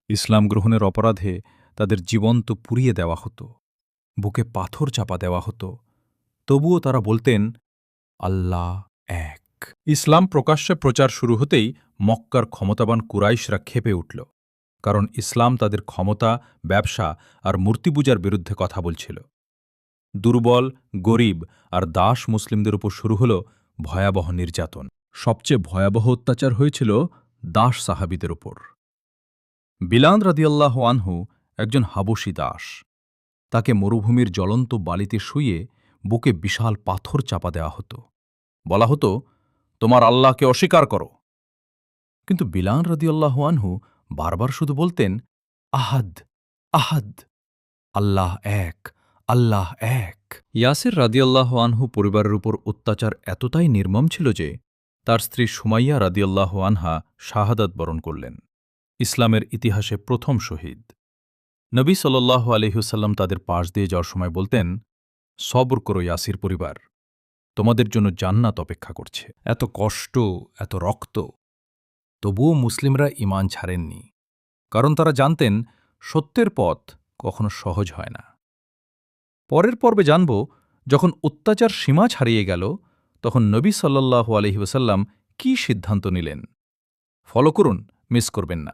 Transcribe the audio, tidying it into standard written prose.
ইসলাম গ্রহণের অপরাধে তাদের জীবন্ত পুড়িয়ে দেওয়া হতো, বুকে পাথর চাপা দেওয়া হতো। তবুও তারা বলতেন, আল্লাহ এক। ইসলাম প্রকাশ্যে প্রচার শুরু হতেই মক্কার ক্ষমতাবান কুরাইশরা ক্ষেপে উঠল, কারণ ইসলাম তাদের ক্ষমতা, ব্যবসা আর মূর্তিপূজার বিরুদ্ধে কথা বলছিল। দুর্বল, গরিব আর দাস মুসলিমদের উপর শুরু হল ভয়াবহ নির্যাতন। সবচেয়ে ভয়াবহ অত্যাচার হয়েছিল দাস সাহাবিদের উপর। বিলাল রাদিয়াল্লাহু আনহু একজন হাবশী দাস। তাকে মরুভূমির জ্বলন্ত বালিতে শুইয়ে বুকে বিশাল পাথর চাপা দেওয়া হতো। বলা হতো, তোমার আল্লাহকে অস্বীকার করো। কিন্তু বিলাল রাদিয়াল্লাহু আনহু বারবার শুধু বলতেন, আহাদ, আহাদ, আল্লাহ এক, আল্লাহ এক। ইয়াসির রাদিয়াল্লাহু আনহু পরিবারের উপর অত্যাচার এতটাই নির্মম ছিল যে তার স্ত্রী সুমাইয়া রাদিয়াল্লাহু আনহা শাহাদাত বরণ করলেন, ইসলামের ইতিহাসে প্রথম শহীদ। নবী সাল্লাল্লাহু আলাইহি ওয়াসাল্লাম তাদের পাশ দিয়ে যাওয়ার সময় বলতেন, সবর করো ইয়াসির পরিবার, তোমাদের জন্য জান্নাত অপেক্ষা করছে। এত কষ্ট, এত রক্ত, তবুও মুসলিমরা ঈমান ছাড়েননি, কারণ তারা জানতেন সত্যের পথ কখনো সহজ হয় না। পরের পর্বে জানব, যখন অত্যাচার সীমা ছাড়িয়ে গেল, তখন নবী সাল্লাল্লাহু আলাইহি ওয়াসাল্লাম কী সিদ্ধান্ত নিলেন। ফলো করুন, মিস করবেন না।